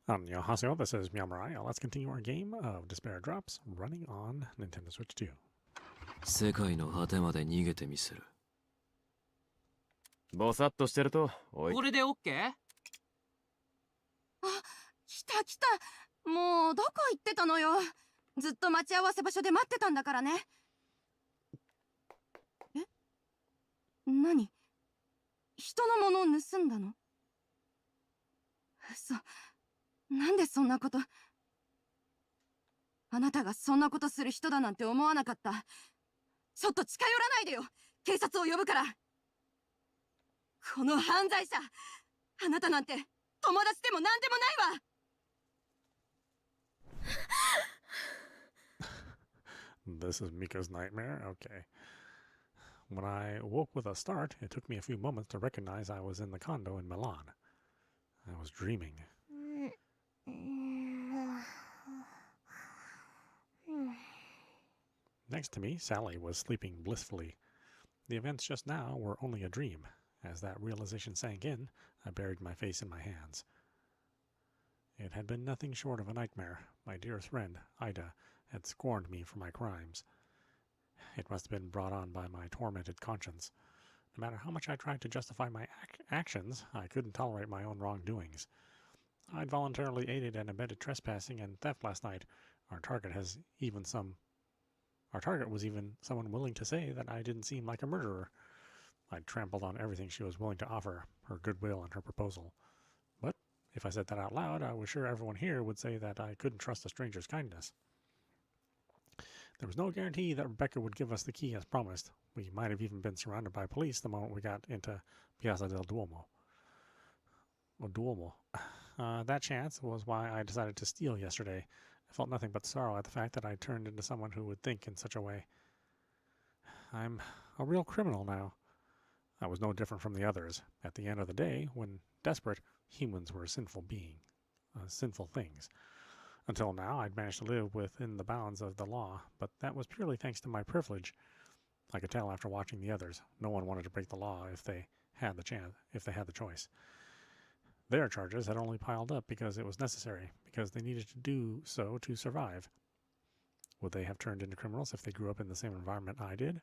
Annyeonghaseyo, this is meowmurai. Let's continue our game of Despera Drops running on Nintendo Switch 2. 世界の果てまで逃げてみせる。ぼさっとしてると、おい。これでオッケー？あ、来た来た。もうどこ行ってたのよ。ずっと待ち合わせ場所で待ってたんだからね。え？何？人のものを盗んだの？嘘。なんでそんなこと。あなたがそんなことする人だなんて思わなかった。ちょっと近寄らないでよ。警察を呼ぶから。この犯罪者、あなたなんて友達でも何でもないわ。This is Mika's nightmare? Okay. When I woke with a start, it took me a few moments to recognize I was in the condo in Milan. I was dreaming. Next to me, Sally was sleeping blissfully. The events just now were only a dream. As that realization sank in, I buried my face in my hands. It had been nothing short of a nightmare. My dearest friend, Ida, had scorned me for my crimes. It must have been brought on by my tormented conscience. No matter how much I tried to justify my actions, I couldn't tolerate my own wrongdoings. I'd voluntarily aided and abetted trespassing and theft last night. Our target was even someone willing to say that I didn't seem like a murderer. I'd trampled on everything she was willing to offer, her goodwill and her proposal. But if I said that out loud, I was sure everyone here would say that I couldn't trust a stranger's kindness. There was no guarantee that Rebecca would give us the key as promised. We might have even been surrounded by police the moment we got into Piazza del Duomo. That chance was why I decided to steal yesterday. I felt nothing but sorrow at the fact that I turned into someone who would think in such a way. I'm a real criminal now. I was no different from the others. At the end of the day, when desperate, humans were sinful things. Until now, I'd managed to live within the bounds of the law, but that was purely thanks to my privilege. I could tell after watching the others, no one wanted to break the law if they had the choice. Their charges had only piled up because it was necessary, because they needed to do so to survive. Would they have turned into criminals if they grew up in the same environment I did?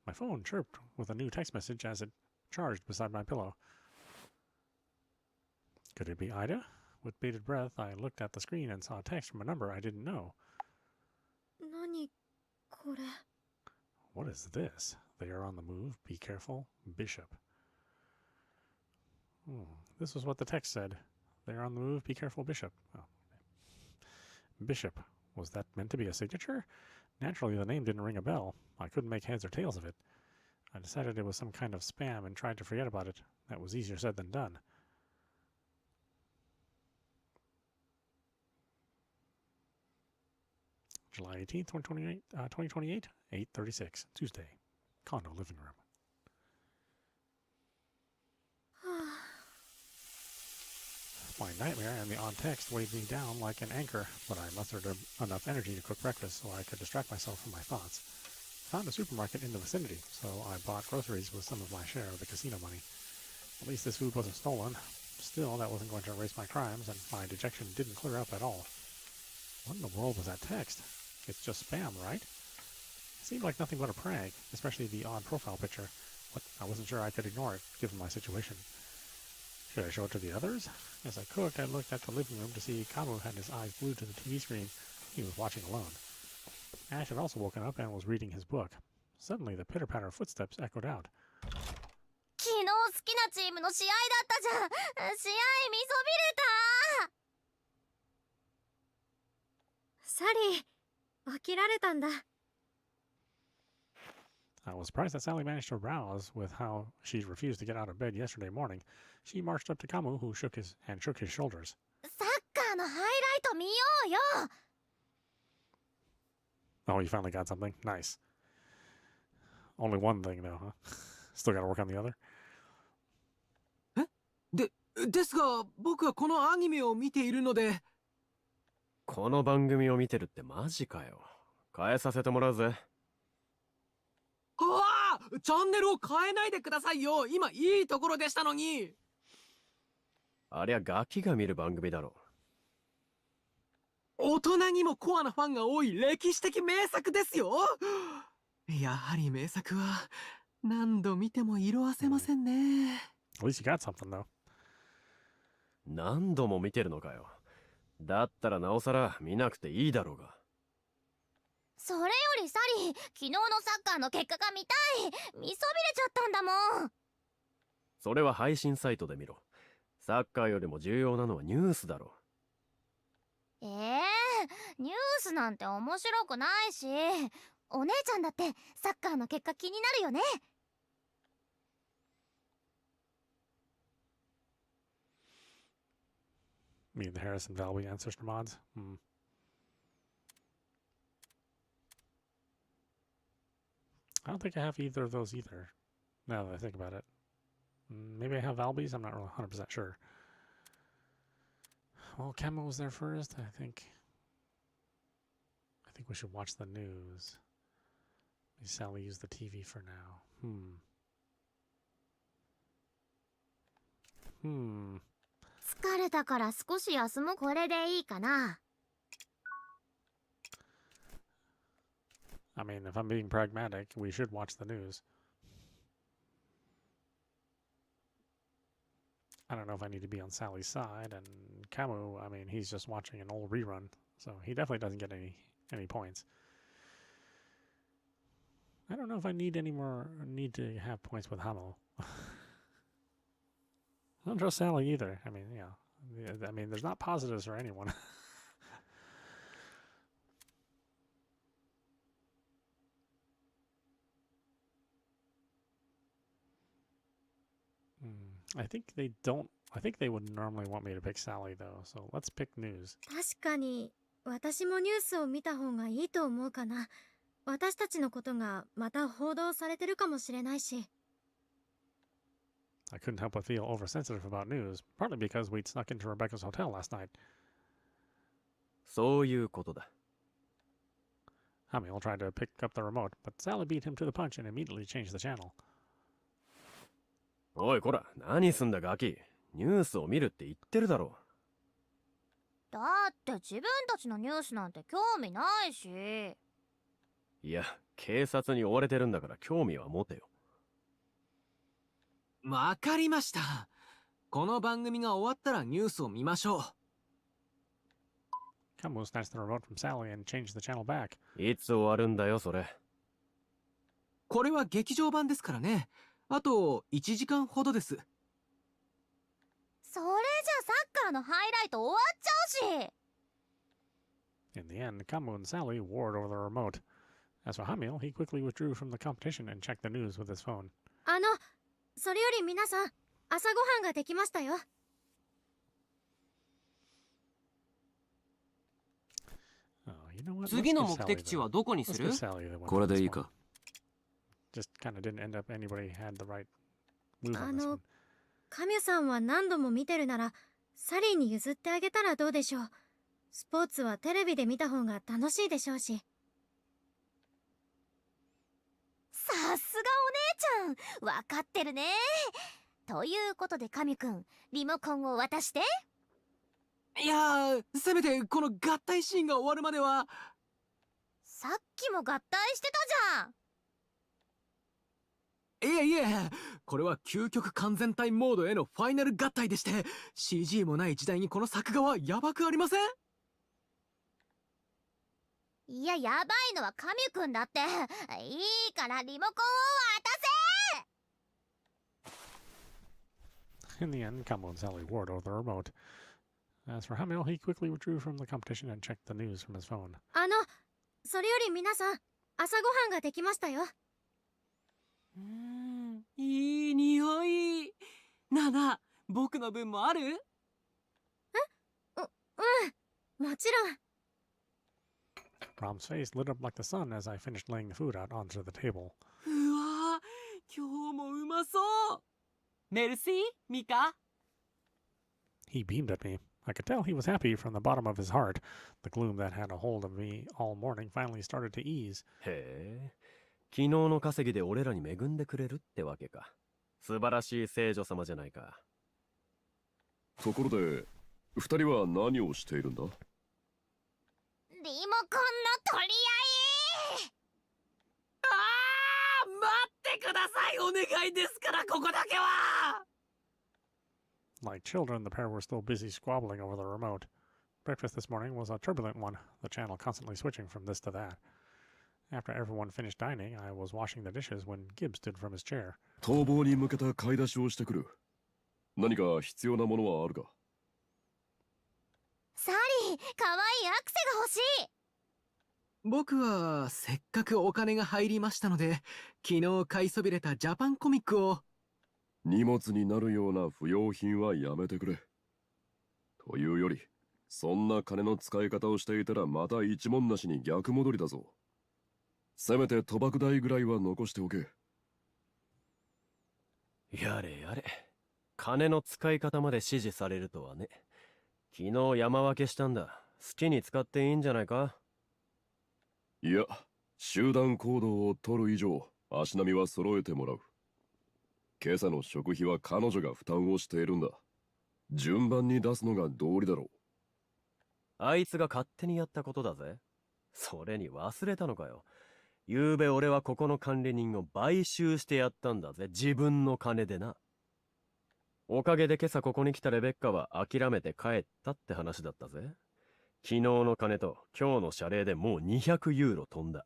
My phone chirped with a new text message as it charged beside my pillow. Could it be Ida? With bated breath, I looked at the screen and saw a text from a number I didn't know. What is this? They are on the move. Be careful. Bishop. This was what the text said. They are on the move. Be careful, Bishop. Oh. Bishop. Was that meant to be a signature? Naturally, the name didn't ring a bell. I couldn't make heads or tails of it. I decided it was some kind of spam and tried to forget about it. That was easier said than done. July 18th, 2028, 8:36, Tuesday. Condo living room. My nightmare and the odd text weighed me down like an anchor, but I mustered enough energy to cook breakfast so I could distract myself from my thoughts. I found a supermarket in the vicinity, so I bought groceries with some of my share of the casino money. At least this food wasn't stolen. Still, that wasn't going to erase my crimes, and my dejection didn't clear up at all. What in the world was that text? It's just spam, right? It seemed like nothing but a prank, especially the odd profile picture, but I wasn't sure I could ignore it, given my situation. Should I show it to the others? As I cooked, I looked at the living room to see Kamu had his eyes glued to the TV screen. He was watching alone. Ash had also woken up and was reading his book. Suddenly, the pitter-patter of footsteps echoed out. 昨日好きなチームの試合だったじゃん。試合見そびれた。サリー、起きられたんだ。I was surprised that Sally managed to rouse with how she refused to get out of bed yesterday morning. She marched up to Kamu, who shook his shoulders. サッカーのハイライト見ようよ。Oh, you finally got something? Nice. Only one thing, though, huh? Still gotta work on the other? ですが、僕はこのアニメを見ているので。この番組を見てるってマジかよ。変えさせてもらうぜ。チャンネルを変えないでくださいよ。今いいところでしたのに。ありゃガキが見る番組だろ。大人にもコアなファンが多い歴史的名作ですよ。やはり名作は何度見ても色あせませんね。At least you got something, though. 何度も見てるのかよ。だったらなおさら見なくていいだろうが。それよりサリー、昨日のサッカーの結果が見たい。見そびれちゃったんだもん。それは配信サイトで見ろ。サッカーよりも重要なのはニュースだろ。ニュースなんて面白くないし、お姉ちゃんだってサッカーの結果気になるよね。Mean the Harrison Valby ancestor mods? I don't think I have either of those either, now that I think about it. Maybe I have Valby's, I'm not really 100% sure. Well, Camo was there first, I think we should watch the news. Maybe Sally use the TV for now.疲れたから少し休む。これでいいかな。I mean, if I'm being pragmatic, we should watch the news. I don't know if I need to be on Sally's side, and Camus, I mean, he's just watching an old rerun, so he definitely doesn't get any points. I don't know if I need to have points with Hamel. I don't trust Sally either. I mean, yeah. I mean, there's not positives for anyone. I think they would normally want me to pick Sally, though, so let's pick news. 確かに私もニュースを見た方がいいと思うかな。私たちのことがまた報道されてるかもしれないし。I couldn't help but feel oversensitive about news, partly because we'd snuck into Rebecca's hotel last night. そういうことだ。Hamill tried to pick up the remote, but Sally beat him to the punch and immediately changed the channel. おいこら、何すんだガキ。ニュースを見るって言ってるだろ。だって自分たちのニュースなんて興味ないし。いや、警察に追われてるんだから興味は持てよ。わかりました。この番組が終わったらニュースを見ましょう。Camus snatched the remote from Sally and changed the channel back. いつ終わるんだよそれ。これは劇場版ですからね。あと1時間ほどです。それじゃサッカーのハイライト終わっちゃうし。In the end, Camus and Sally warred over the remote. As for Hamill, he quickly withdrew from the competition and checked the news with his phone. それより皆さん、朝ごはんができましたよ。Oh, you know what? 次の目的地はどこにする？ これでいいか。Just kind of didn't end up anybody had the right move on this one. カミュさんは何度も見てるなら、サリーに譲ってあげたらどうでしょう。スポーツはテレビで見た方が楽しいでしょうし。さすがお姉ちゃん、わかってるね。ということでカミくん、リモコンを渡して。いやー、せめてこの合体シーンが終わるまでは。さっきも合体してたじゃん。いえ、これは究極完全体モードへのファイナル合体でして、 CG もない時代にこの作画はヤバくありません？いや、やばいのはカミくんだって。いいからリモコンを渡せ。 In the end, Camus and Sally warred over the remote. As for Hamill, he quickly withdrew from the competition and checked the news from his phone. それより皆さん、朝ごはんができましたよ。いい匂い。なあなあ、僕の分もある？もちろん。Rom's face lit up like the sun as I finished laying the food out onto the table. うわー、今日もうまそう。メルシー、ミカ。He beamed at me. I could tell he was happy from the bottom of his heart. The gloom that had a hold of me all morning finally started to ease. へえ、昨日の稼ぎで俺らに恵んでくれるってわけか。素晴らしい聖女様じゃないか。ところで、二人は何をしているんだ？リモコンの取り合い。待ってください、お願いですから、ここだけは。 Like children, the pair were still busy squabbling over the remote. Breakfast this morning was a turbulent one, the channel constantly switching from this to that. After everyone finished dining, I was washing the dishes when Gibb stood from his chair. 逃亡に向けた買い出しをしてくる。何か必要なものはあるか？サリー、可愛いアクセが欲しい。僕はせっかくお金が入りましたので、昨日買いそびれたジャパンコミックを。荷物になるような不要品はやめてくれ。というより、そんな金の使い方をしていたらまた一文なしに逆戻りだぞ。せめて賭博代ぐらいは残しておけ。やれやれ。金の使い方まで指示されるとはね。昨日山分けしたんだ。好きに使っていいんじゃないか？いや、集団行動を取る以上、足並みは揃えてもらう。今朝の食費は彼女が負担をしているんだ。順番に出すのが道理だろう。あいつが勝手にやったことだぜ。それに忘れたのかよ。ゆうべ俺はここの管理人を買収してやったんだぜ。自分の金でな。おかげで今朝ここに来たレベッカは諦めて帰ったって話だったぜ。昨日の金と今日の謝礼でもう200ユーロ飛んだ。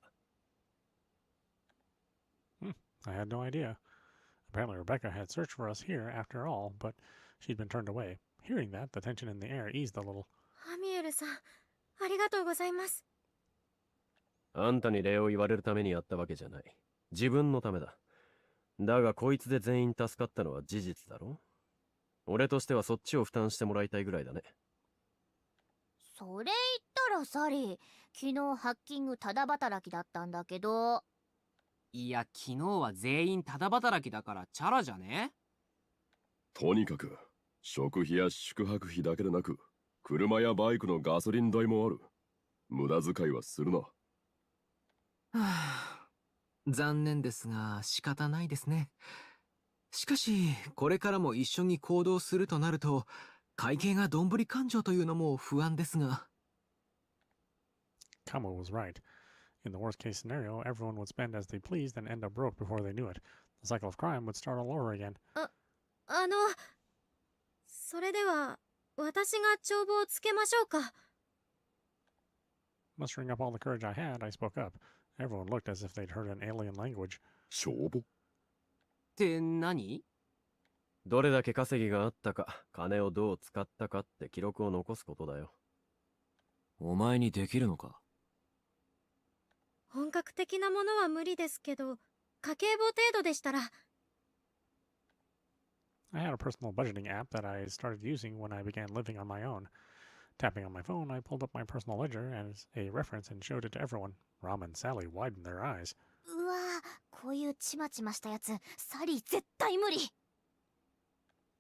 I had no idea. Apparently Rebecca had searched for us here after all, but she'd been turned away. Hearing that, the tension in the air eased a little. アミエルさん、ありがとうございます。あんたに礼を言われるためにやったわけじゃない。自分のためだ。だがこいつで全員助かったのは事実だろ？俺としてはそっちを負担してもらいたいぐらいだね。それ言ったらサリー、昨日ハッキングただ働きだったんだけど。いや、昨日は全員ただ働きだからチャラじゃね？とにかく、食費や宿泊費だけでなく、車やバイクのガソリン代もある。無駄遣いはするな。はあ、残念ですが仕方ないですね。しかし、これからも一緒に行動するとなると、会計がどんぶり勘定というのも不安ですが。Kamo was right. In the worst case scenario, everyone would spend as they pleased and end up broke before they knew it. The cycle of crime would start all over again. それでは、私が帳簿をつけましょうか。Mustering up all the courage I had, I spoke up. Everyone looked as if they'd heard an alien language. 帳簿？って何？どれだけ稼ぎがあったか、金をどう使ったかって記録を残すことだよ。お前にできるのか？本格的なものは無理ですけど、家計簿程度でしたら。I had a personal budgeting app that I started using when I began living on my own. Tapping on my phone, I pulled up my personal ledger as a reference and showed it to everyone. Ram and Sally widened their eyes. うわぁ、こういうちまちましたやつ、サリー絶対無理。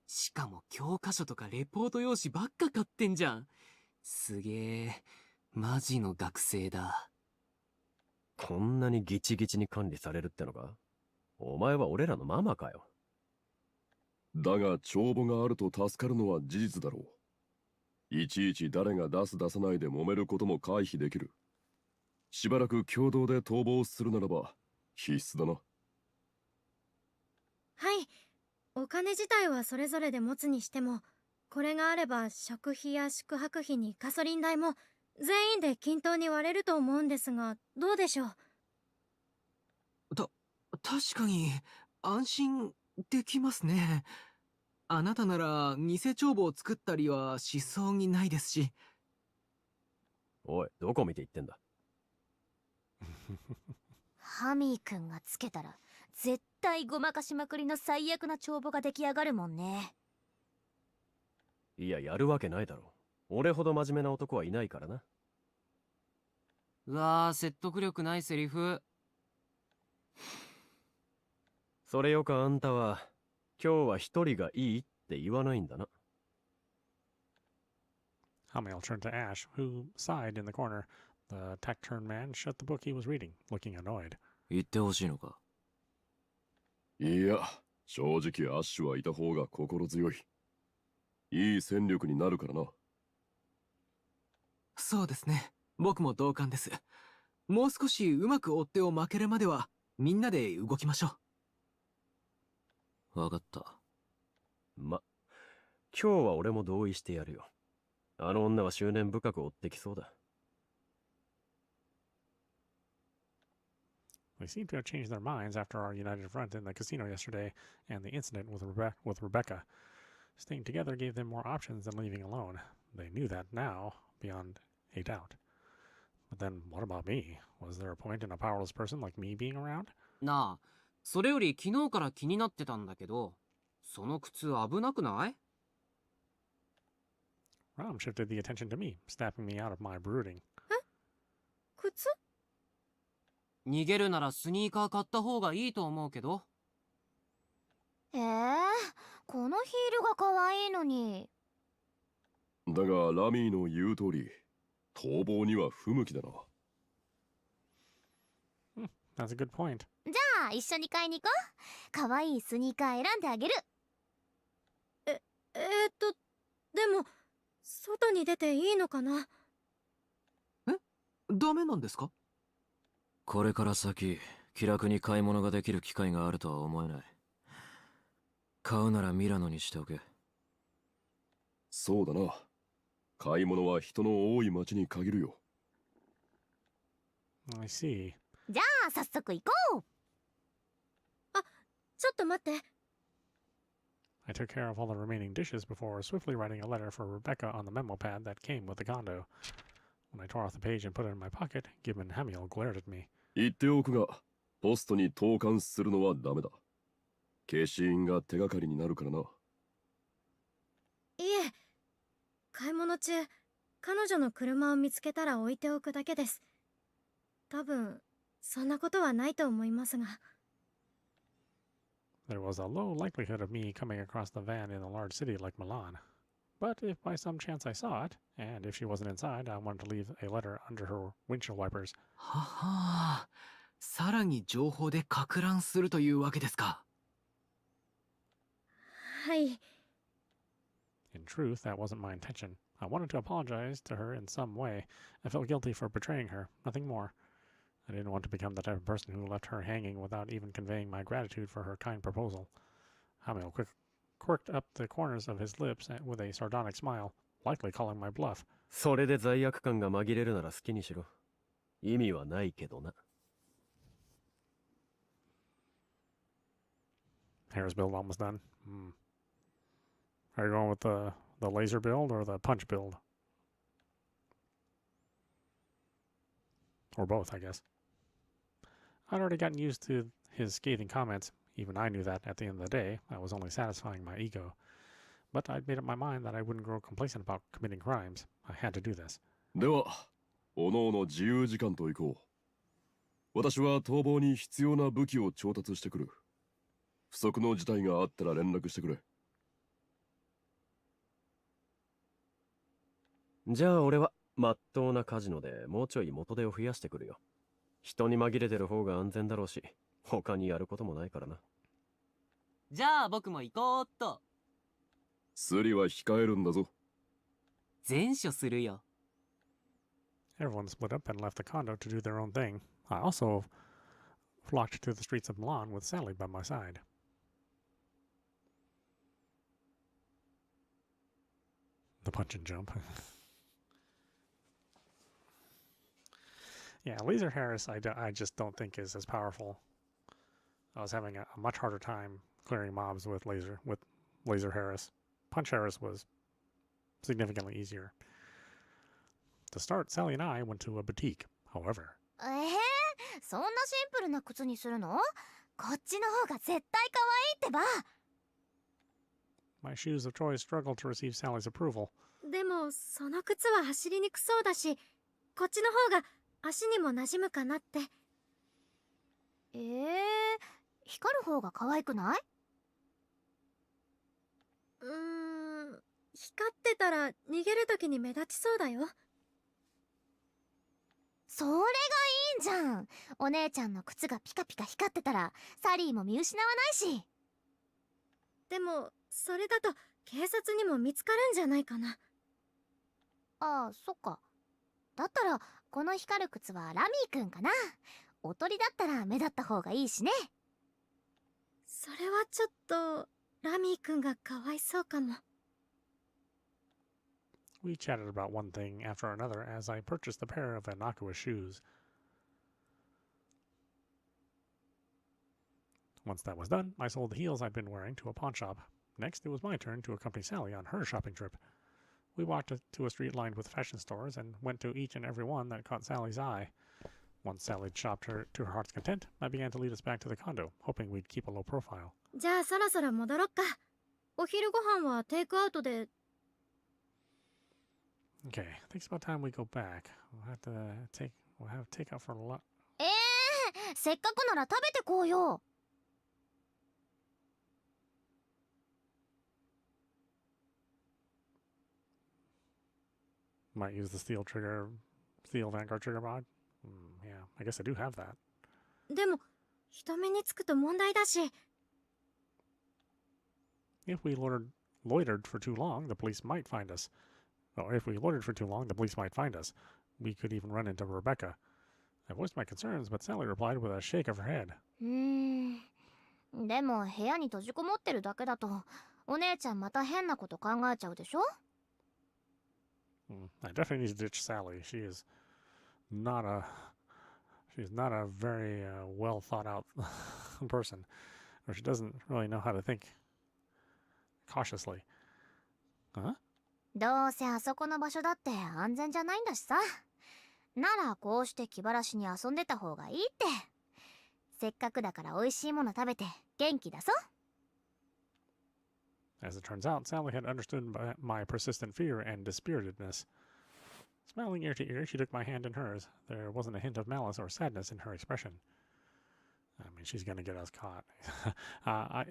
しかも教科書とかレポート用紙ばっか買ってんじゃん。すげえ、マジの学生だ。こんなにギチギチに管理されるってのか？お前は俺らのママかよ。だが帳簿があると助かるのは事実だろう。いちいち誰が出す出さないで揉めることも回避できる。しばらく共同で逃亡するならば必須だな。はい。お金自体はそれぞれで持つにしても、これがあれば食費や宿泊費にガソリン代も全員で均等に割れると思うんですが、どうでしょう？確かに安心できますね。あなたなら偽帳簿を作ったりはしそうにないですし。おい、どこ見て言ってんだ？ハミー君がつけたら絶対ごまかしまくりの最悪な帳簿が出来上がるもんね。いや、やるわけないだろ。俺ほど真面目な男はいないからな。うわー、説得力ないセリフ。それよかあんたは、今日は一人がいいって言わないんだな。Hamiel turned to Ash, who sighed in the corner. The taciturn man shut the book he was reading, looking annoyed. 言ってほしいのか？いや、正直アッシュはいた方が心強い。いい戦力になるからな。そうですね。僕も同感です。もう少しうまく追っ手を負けるまでは、みんなで動きましょわかった。今日は俺も同意してやるよ。あの女は執念深く追ってきそうだ。They seem to have changed their minds after our united front in the casino yesterday and the incident with Rebecca. Staying together gave them more options than leaving alone. They knew that now, beyond a doubt. But then, what about me? Was there a point in a powerless person like me being around? なあ、それより昨日から気になってたんだけど、その靴危なくない？ Rom shifted the attention to me, snapping me out of my brooding. 靴？逃げるならスニーカー買った方がいいと思うけど。このヒールが可愛いのに。だがラミーの言う通り、逃亡には不向きだな。That's a good point. じゃあ一緒に買いに行こう。可愛いスニーカー選んであげる。でも外に出ていいのかな？う。ダメなんですか？これから先、気楽に買い物ができる機会があるとは思えない。買うならミラノにしておけ。そうだな。買い物は人の多い町に限るよ。I see. じゃあ早速行こう。ちょっと待って。I took care of all the remaining dishes before swiftly writing a letter for Rebecca on the memo pad that came with the condo. When I tore off the page and put it in my pocket, Gibb and Hamiel glared at me. 言っておくが、ポストに投函するのはダメだ。消印が手がかりになるからな。いえ、買い物中彼女の車を見つけたら置いておくだけです。多分そんなことはないと思いますが。There was a low likelihood of me coming across the van in a large city like Milan. But if by some chance I saw it, and if she wasn't inside, I wanted to leave a letter under her windshield wipers. ははさらに情報でか乱するというわけですか。はい。In truth, that wasn't my intention. I wanted to apologize to her in some way. I felt guilty for betraying her, nothing more. I didn't want to become the type of person who left her hanging without even conveying my gratitude for her kind proposal. Hamiel quirked up the corners of his lips with a sardonic smile, likely calling my bluff. それで罪悪感が紛れるなら好きにしろ。意味はないけどな。Harris build almost done. Are you going with the laser build or the punch build? Or both, I guess. I'd already gotten used to his scathing comments. Even I knew that at the end of the day, I was only satisfying my ego. But I'd made up my mind that I wouldn't grow complacent about committing crimes. I had to do this. では、おのおの自由時間と行こう。私は逃亡に必要な武器を調達してくる。不測の事態があったら連絡してくれ。じゃあ俺はまっとうなカジノでもうちょい元手を増やしてくるよ。人に紛れてる方が安全だろうし、他にやることもないからな。じゃあ僕も行こうっと。スリは控えるんだぞ。全処するよ。Everyone split up and left the condo to do their own thing. I also flocked to the streets of Milan with Sally by my side. The punch and jump. Yeah, Laser Harris I just don't think is as powerful. I was having a much harder time clearing mobs with Laser Harris. Punch Harris was significantly easier. To start, Sally and I went to a boutique. However, そんなシンプルな靴にするの？こっちの方が絶対可愛いってば。my shoes of choice struggled to receive Sally's approval. でもその靴は走りにくそうだし、こっちの方が足にも馴染むかなって。光る方が可愛くない？光ってたら逃げるときに目立ちそうだよ。それがいいんじゃん。お姉ちゃんの靴がピカピカ光ってたらサリーも見失わないし。でもそれだと警察にも見つかるんじゃないかな。ああ、そっか。だったらこの光る靴はラミーくんかな。おとりだったら目立った方がいいしね。それはちょっとラミーくんがかわいそうかも。We chatted about one thing after another as I purchased a pair of innocuous shoes. Once that was done, I sold the heels I'd been wearing to a pawn shop. Next, it was my turn to accompany Sally on her shopping trip. We walked to a street lined with fashion stores and went to each and every one that caught Sally's eye. Once Sally had shopped her to her heart's content, I began to lead us back to the condo, hoping we'd keep a low profile. じゃあそろそろ戻ろっか。お昼ご飯はテイクアウトで。Okay, I think it's about time we go back. We'll have takeout for a lot. せっかくなら食べてこうよ。Might use the steel Vanguard trigger mod. Yeah, I guess I do have that. でも人目につくと問題だし。If we loitered for too long, the police might find us. Or if we loitered for too long, the police might find us. We could even run into Rebecca. I voiced my concerns, but Sally replied with a shake of her head. でも部屋に閉じこもってるだけだとお姉ちゃんまた変なこと考えちゃうでしょ。I definitely need to ditch Sally. She's not a very well thought out person, or she doesn't really know how to think cautiously. Huh? どうせあそこの場所だって安全じゃないんだしさ。ならこうして気晴らしに遊んでた方がいいって。せっかくだから美味しいもの食べて元気出そう。As it turns out, Sally had understood my persistent fear and dispiritedness. Smiling ear to ear, she took my hand in hers. There wasn't a hint of malice or sadness in her expression. I mean, she's going to get us caught.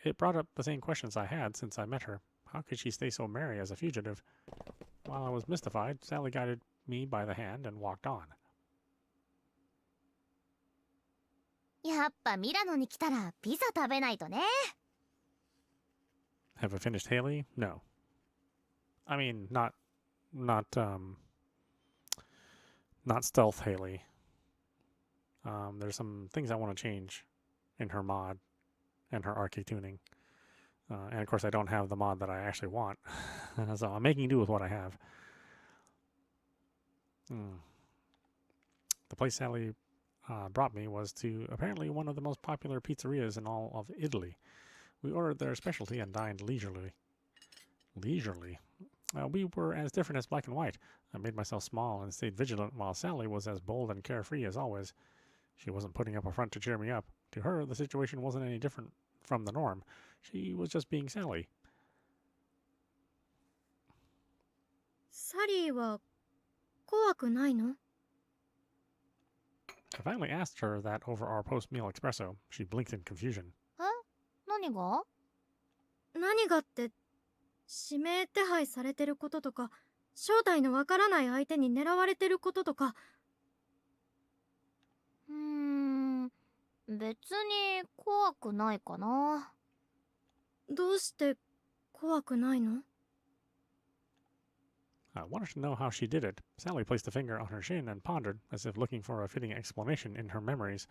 It brought up the same questions I had since I met her. How could she stay so merry as a fugitive? While I was mystified, Sally guided me by the hand and walked on. やっぱミラノに来たらピザ食べないとね。Have I finished Haley? No. I mean, not stealth Haley. There's some things I want to change in her mod and her arcade tuning. And of course, I don't have the mod that I actually want. So I'm making do with what I have. The place Sally brought me was to apparently one of the most popular pizzerias in all of Italy. We ordered their specialty and dined leisurely. We were as different as black and white. I made myself small and stayed vigilant while Sally was as bold and carefree as always. She wasn't putting up a front to cheer me up. To her, the situation wasn't any different from the norm. She was just being Sally. サリーは怖くないの？ I finally asked her that over our post-meal espresso. She blinked in confusion. 何が？何がって指名手配されてることとか正体のわからない相手に狙われてることとか。別に怖くないかな。どうして怖くないの？ I wanted to know how she did it. Sally placed a finger on her shin and pondered, as if looking for a fitting explanation in her memories.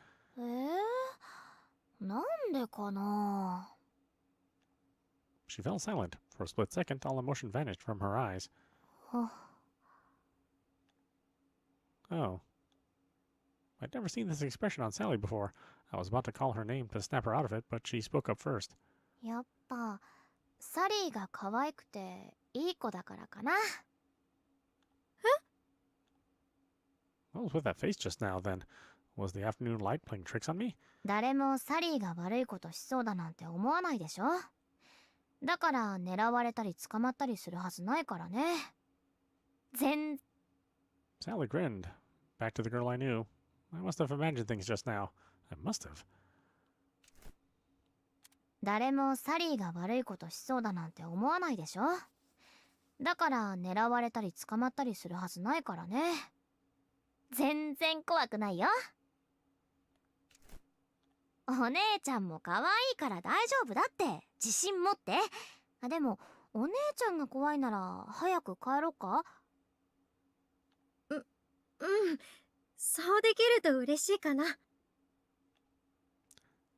なんでかな。 She fell silent. For a split second, all emotion vanished from her eyes. Oh. I'd never seen this expression on Sally before. I was about to call her name to snap her out of it, but she spoke up first. やっぱサリーが可愛くていい子だからかな。What was with that face just now, then? Was the afternoon light playing tricks on me? 誰もサリーが悪いことしそうだなんて思わないでしょ。だから狙われたり捕まったりするはずないからね。Sally grinned. Back to the girl I knew. I must have imagined things just now. I must have. 誰もサリーが悪いことしそうだなんて思わないでしょ。だから狙われたり捕まったりするはずないからね。全然怖くないよ。お姉ちゃんも可愛いから大丈夫だって。自信持って。あ、でもお姉ちゃんが怖いなら早く帰ろうか。うん、そうできると嬉しいかな。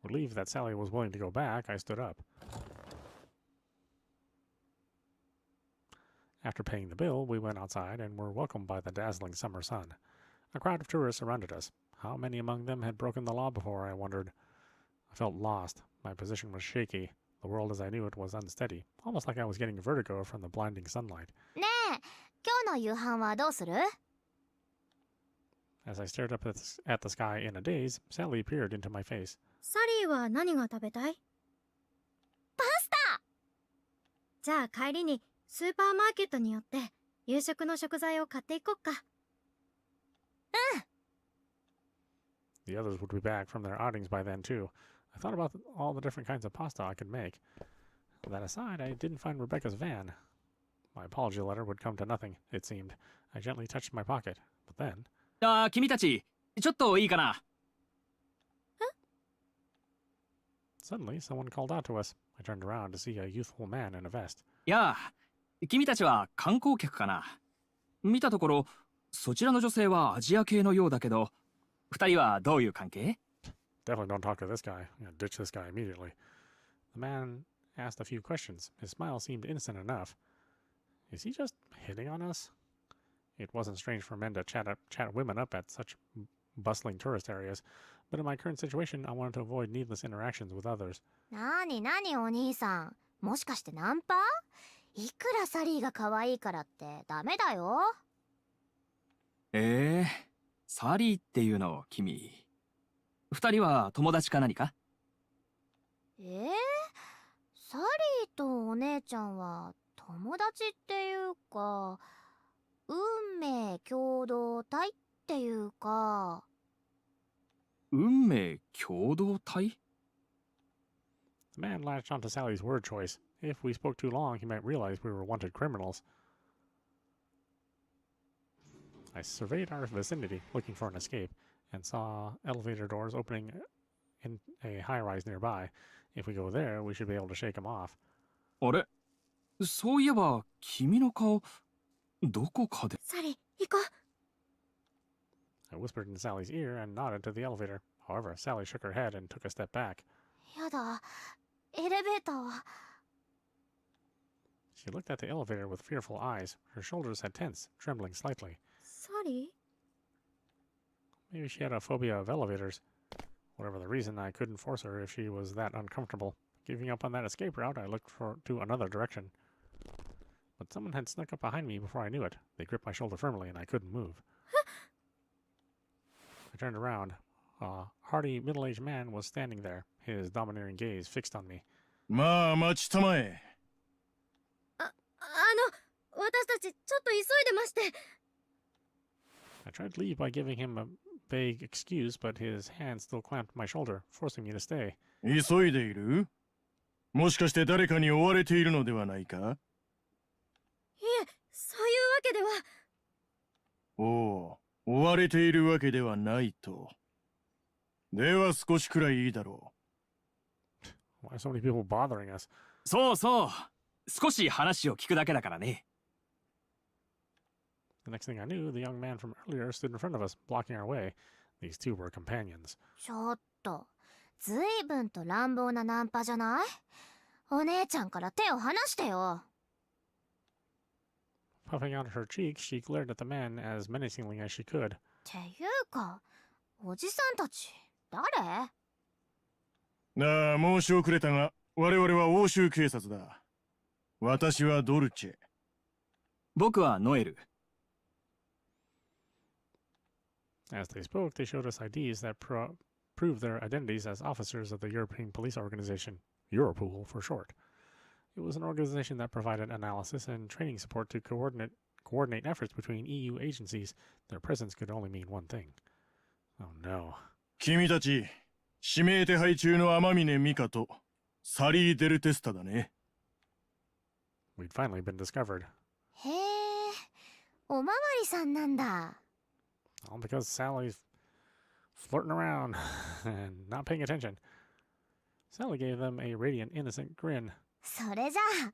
Relieved that Sally was willing to go back, I stood up. After paying the bill, we went outside and were welcomed by the dazzling summer sun. A crowd of tourists surrounded us. How many among them had broken the law before, I wondered. I felt lost. My position was shaky. The world as I knew it was unsteady, almost like I was getting vertigo from the blinding sunlight. ねえ、今日の夕飯はどうする？ As I stared up at the sky in a daze, Sally peered into my face. サリーは何が食べたい？パスタ！じゃあ帰りにスーパーマーケットに寄って夕食の食材を買っていこっか。The others would be back from their outings by then, too. I thought about all the different kinds of pasta I could make. That aside, I didn't find Rebecca's van. My apology letter would come to nothing, it seemed. I gently touched my pocket, but then... ああ、君たち、ちょっといいかな。Suddenly, someone called out to us. I turned around to see a youthful man in a vest. いやあ、君たちは観光客かな。見たところ、そちらの女性はアジア系のようだけど、二人はどういう関係？ Definitely don't talk to this guy. Ditch this guy immediately. The man asked a few questions. His smile seemed innocent enough. Is he just hitting on us? It wasn't strange for men to chat women up at such bustling tourist areas, but in my current situation, I wanted to avoid needless interactions with others. なになにお兄さん、もしかしてナンパ？いくらサリーが可愛いからってダメだよ。サリーっていうの君。二人は友達か何か？サリーとお姉ちゃんは友達っていうか、運命共同体っていうか。運命共同体？ The man latched onto Sally's word choice. If we spoke too long, he might realize we were wanted criminals. I surveyed our vicinity, looking for an escape, and saw elevator doors opening in a high-rise nearby. If we go there, we should be able to shake him off. あれ？そういえば、君の顔、どこかで。サリー、行こう。 I whispered in Sally's ear and nodded to the elevator. However, Sally shook her head and took a step back. やだ、エレベーターは。She looked at the elevator with fearful eyes. Her shoulders had tensed, trembling slightly. サリ Maybe she had a phobia of elevators. Whatever the reason, I couldn't force her if she was that uncomfortable. Giving up on that escape route, I looked to another direction. But someone had snuck up behind me before I knew it. They gripped my shoulder firmly and I couldn't move. I turned around. A hardy, middle-aged man was standing there, his domineering gaze fixed on me. まあ待ちたまえ。私たちちょっと急いでまして。I tried to leave by giving him a vague excuse, but his hand still clamped my shoulder, forcing me to stay. 急いでいる？もしかして誰かに追われているのではないか？いえ、そういうわけでは。おお、追われているわけではないと。では少しくらいいいだろう。Why are so many people bothering us? そうそう。少し話を聞くだけだからね。The next thing I knew, the young man from earlier stood in front of us, blocking our way. These two were companions. ちょっと、ずいぶんと乱暴なナンパじゃない？お姉ちゃんから手を離してよ。Puffing out her cheeks, she glared at the man as menacingly as she could. っていうか、おじさんたち、誰？なあ、申し遅れたが、我々は欧州警察だ。私はドルチェ。僕はノエル。As they spoke, they showed us IDs that proved their identities as officers of the European Police Organization, Europol for short. It was an organization that provided analysis and training support to coordinate efforts between EU agencies. Their presence could only mean one thing. Oh no. 君たち、指名手配中の天峰ミカとサリー・デルテスタだね。We'd finally been discovered. へえ、おまわりさんなんだ。All because Sally's flirting around and not paying attention. Sally gave them a radiant, innocent grin. それじゃあ、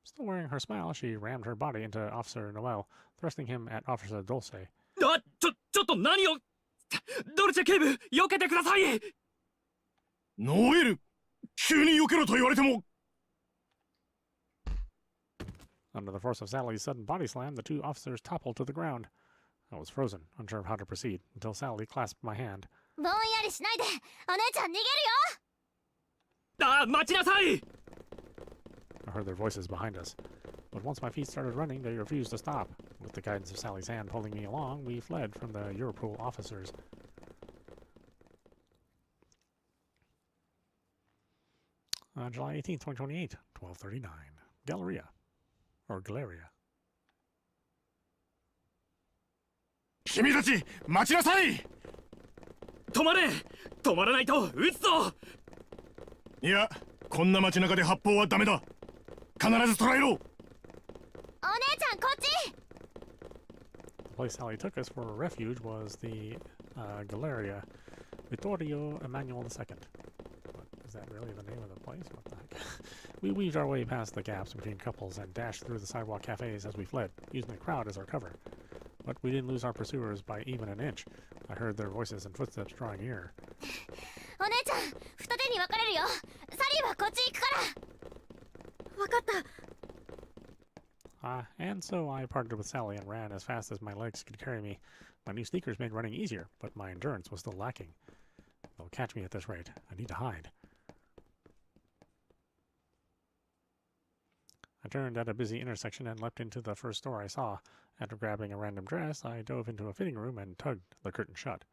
Still wearing her smile, she rammed her body into Officer Noel, thrusting him at Officer Dulce. ちょっと何をドルチェ警部、避けてください。ノエル、急に避けろと言われても。 Under the force of Sally's sudden body slam, the two officers toppled to the ground. I was frozen, unsure of how to proceed, until Sally clasped my hand. ぼんやりしないで、お姉ちゃん逃げるよ。待ちなさい。 I heard their voices behind us. But once my feet started running, they refused to stop. With the guidance of Sally's hand pulling me along, we fled from the Europol officers. July 18th, 2028, 12:39. Galleria. Or Galeria. 君たち、待ちなさい。止まれ。止まらないと撃つぞ。いや、こんな街中で発砲はダメだ。必ず捕らえろ。お姉ちゃんこっち。 The place Sally took us for refuge was the Galeria Vittorio Emanuele II. What, is that really the name of the place? What the heck? We weaved our way past the gaps between couples and dashed through the sidewalk cafes as we fled, using the crowd as our cover. But we didn't lose our pursuers by even an inch. I heard their voices and footsteps drawing near. お姉ちゃん、二手に分かれるよ。サリーはこっち行くから。わかった。And so I parted with Sally and ran as fast as my legs could carry me. My new sneakers made running easier, but my endurance was still lacking. They'll catch me at this rate. I need to hide. I turned at a busy intersection and leapt into the first store I saw. After grabbing a random dress, I dove into a fitting room and tugged the curtain shut.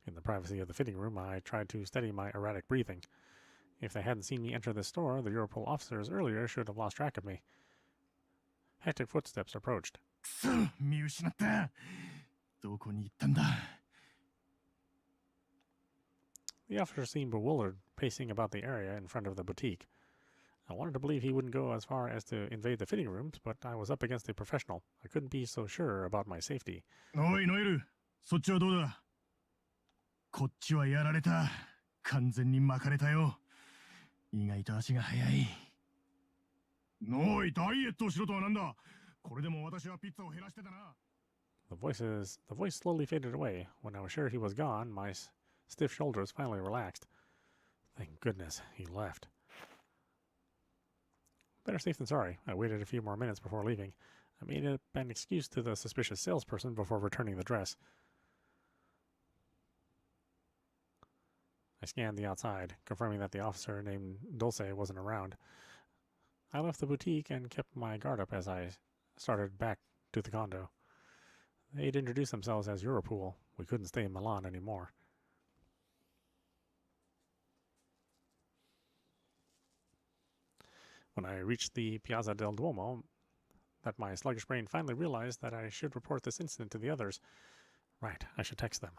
In the privacy of the fitting room, I tried to steady my erratic breathing. If they hadn't seen me enter the store, the Europol officers earlier should have lost track of me. Hectic footsteps approached. くそ、見失った。どこに行ったんだ。 The officer seemed bewildered, pacing about the area in front of the boutique. I wanted to believe he wouldn't go as far as to invade the fitting rooms, but I was up against a professional. I couldn't be so sure about my safety. おい、ノエル、そっちはどうだ。こっちはやられた。完全に巻かれたよ。意外と足が速い。おい、ダイエットをしろとはなんだ。これでも私はピッツァを減らしてたな。The voice slowly faded away. When I was sure he was gone, my stiff shoulders finally relaxed. Thank goodness he left. Better safe than sorry. I waited a few more minutes before leaving. I made up an excuse to the suspicious salesperson before returning the dress. I scanned the outside, confirming that the officer named Dulce wasn't around. I left the boutique and kept my guard up as I started back to the condo. They'd introduced themselves as Europol. We couldn't stay in Milan anymore. When I reached the Piazza del Duomo, that my sluggish brain finally realized that I should report this incident to the others. Right, I should text them.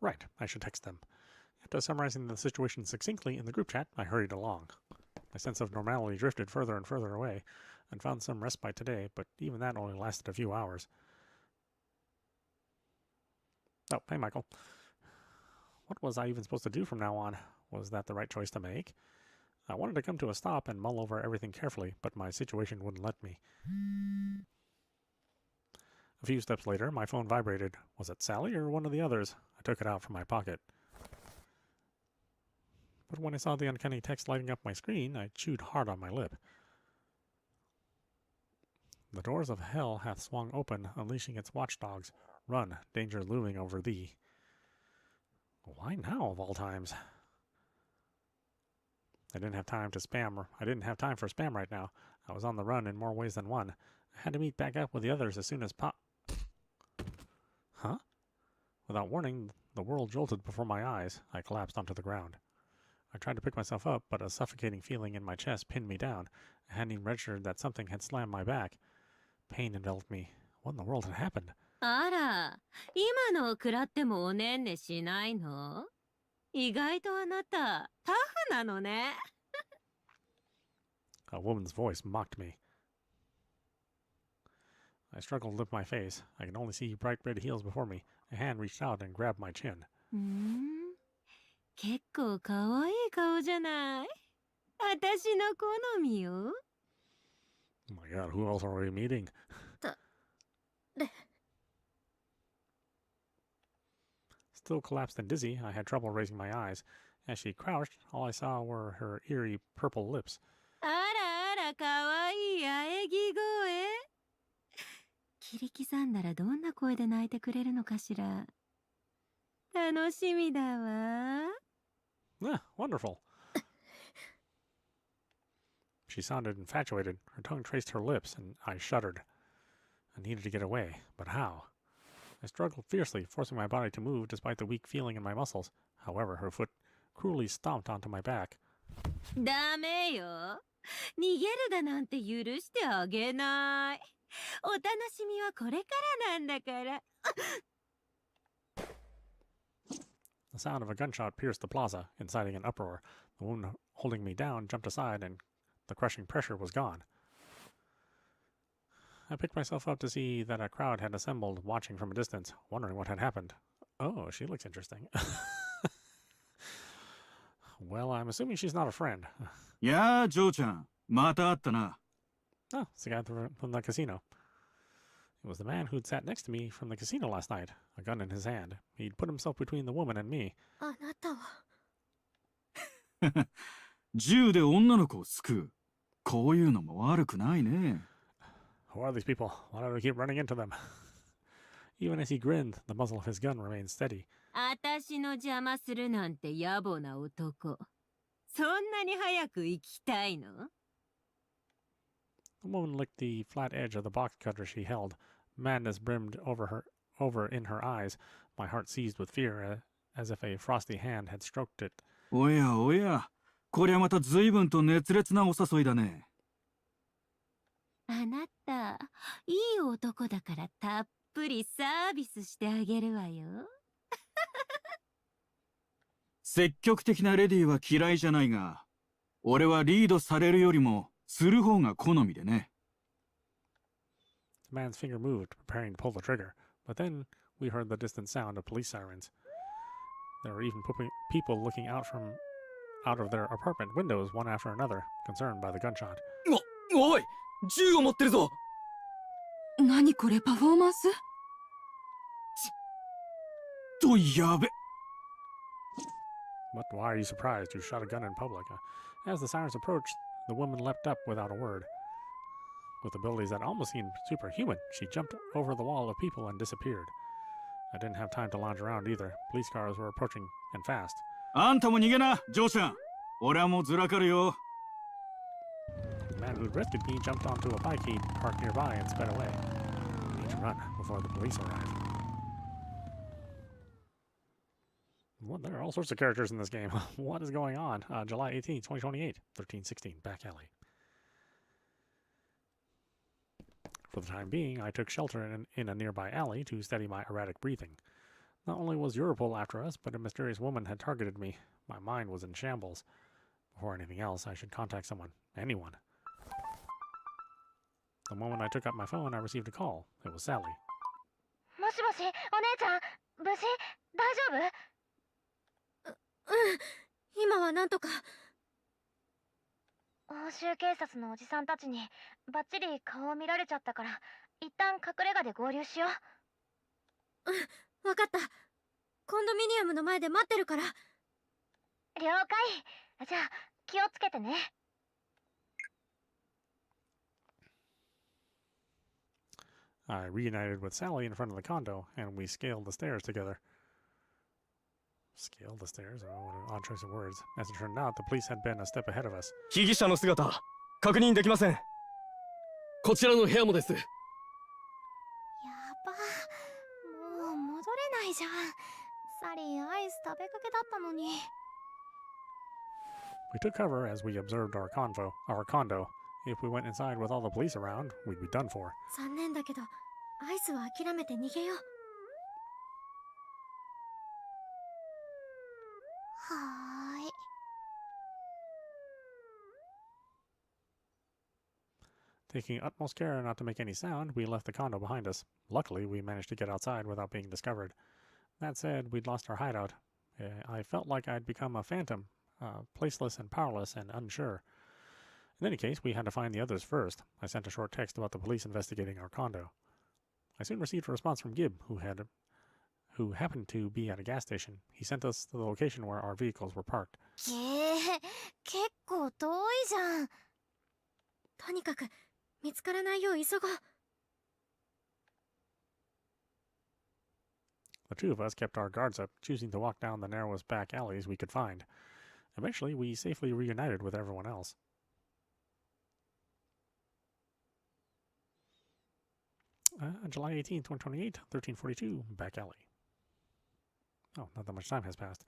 Right, I should text them. After summarizing the situation succinctly in the group chat, I hurried along. My sense of normality drifted further and further away, and found some respite today, but even that only lasted a few hours. Oh, hey Michael. What was I even supposed to do from now on? Was that the right choice to make? I wanted to come to a stop and mull over everything carefully, but my situation wouldn't let me. A few steps later, my phone vibrated. Was it Sally or one of the others? I took it out from my pocket. But when I saw the uncanny text lighting up my screen, I chewed hard on my lip. The doors of hell hath swung open, unleashing its watchdogs. Run, danger looming over thee. Why now, of all times? I didn't have time for spam right now. I was on the run in more ways than one. I had to meet back up with the others as soon as Huh? Without warning, the world jolted before my eyes. I collapsed onto the ground. I tried to pick myself up, but a suffocating feeling in my chest pinned me down. I hadn't even registered that something had slammed my back. Pain enveloped me. What in the world had happened? あら、今のを食らってもおねんねしないの？意外とあなた、タフなのね。A woman's voice mocked me. I struggled to lift my face. I could only see bright red heels before me. A hand reached out and grabbed my chin. 結構可愛い顔じゃない。私の好みよ。Oh my god, who else are we meeting? Still collapsed and dizzy, I had trouble raising my eyes. As she crouched, all I saw were her eerie purple lips. あらあら、可愛い喘ぎ声。切り刻んだらどんな声で泣いてくれるのかしら。楽しみだわ。Ah, wonderful. She sounded infatuated. Her tongue traced her lips, and I shuddered. I needed to get away, but how? I struggled fiercely, forcing my body to move despite the weak feeling in my muscles. However, her foot cruelly stomped onto my back. ダメよ。逃げるだなんて許してあげない。お楽しみはこれからなんだから。The sound of a gunshot pierced the plaza, inciting an uproar. The woman holding me down jumped aside, and the crushing pressure was gone. I picked myself up to see that a crowd had assembled, watching from a distance, wondering what had happened. Oh, she looks interesting. Well, I'm assuming she's not a friend. Yeah, Joe-chan. また会ったな。 Oh, it's the guy from the casino. It was the man who'd sat next to me from the casino last night, a gun in his hand. He'd put himself between the woman and me. あなたは。銃で女の子を救う。こういうのも悪くないね。Who are these people? Why do we keep running into them? Even as he grinned, the muzzle of his gun remained steady. 私の邪魔するなんて野暮な男。そんなに早く行きたいの？ The woman licked the flat edge of the box cutter she held. Madness brimmed over in her eyes. My heart seized with fear, as if a frosty hand had stroked it. おやおや、こりゃまた随分と熱烈なお誘いだね。あなた、いい男だからたっぷりサービスしてあげるわよ。積極的なレディーは嫌いじゃないが、俺はリードされるよりもする方が好みでね。The man's finger moved, preparing to pull the trigger, but then we heard the distant sound of police sirens. There were even people looking out of their apartment windows one after another, concerned by the gunshot. おい、銃を持ってるぞ。何これ、パフォーマンス？とやべ。But why are you surprised? You shot a gun in public. As the sirens approached, the woman leapt up without a word. With abilities that almost seemed superhuman, she jumped over the wall of people and disappeared. I didn't have time to lounge around either. Police cars were approaching, and fast. あんたも逃げな、ジョーちゃん。俺はもうずらかるよ。The man who'd rescued me jumped onto a bike he'd parked nearby and sped away. I need to run before the police arrive. Well, there are all sorts of characters in this game. What is going on? July 18th, 2028, 1316, back alley. For the time being, I took shelter in a nearby alley to steady my erratic breathing. Not only was Europol after us, but a mysterious woman had targeted me. My mind was in shambles. Before anything else, I should contact someone. Anyone. The moment I took up my phone, I received a call. It was Sally. もしもし、お姉ちゃん、無事大丈夫？今はなんとか。欧州警察のおじさんたちにバッチリ顔を見られちゃったから、一旦隠れ家で合流しよう。わかった。コンドミニアムの前で待ってるから。了解。じゃあ気をつけてね。I reunited with Sally in front of the condo, and we scaled the stairs together. Scaled the stairs? Oh, what an odd choice of words. As it turned out, the police had been a step ahead of us. 被疑者の姿確認できません。こちらの部屋もです。やば、もう戻れないじゃん。サリーアイス食べかけだったのに。We took cover as we observed our condo. If we went inside with all the police around, we'd be done for. 残念だけどアイスは諦めて逃げよう。はーい。Taking utmost care not to make any sound, we left the condo behind us. Luckily, we managed to get outside without being discovered. That said, we'd lost our hideout. I felt like I'd become a phantom, placeless and powerless and unsure. In any case, we had to find the others first. I sent a short text about the police investigating our condo. I soon received a response from Gib, who happened to be at a gas station. He sent us to the location where our vehicles were parked. 結構遠いじゃん。とにかく見つからないよう急ごう。The two of us kept our guards up, choosing to walk down the narrowest back alleys we could find. Eventually, we safely reunited with everyone else. July 18th, 2028, 1342, back alley. Oh, not that much time has passed.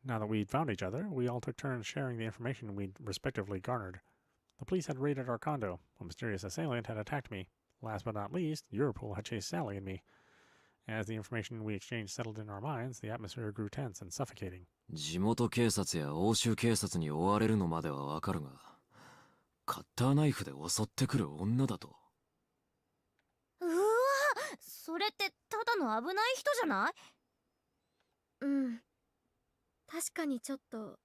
Now that we'd found each other, we all took turns sharing the information we'd respectively garnered. The police had raided our condo. A mysterious assailant had attacked me. Last but not least, Europol had chased Sally and me. As the information we exchanged settled in our minds, the atmosphere grew tense and suffocating. 地元警察や欧州警察に追われるのまではわかるが、カッターナイフで襲ってくる女だと。うわ、それってただの危ない人じゃない？うん。確かにちょっと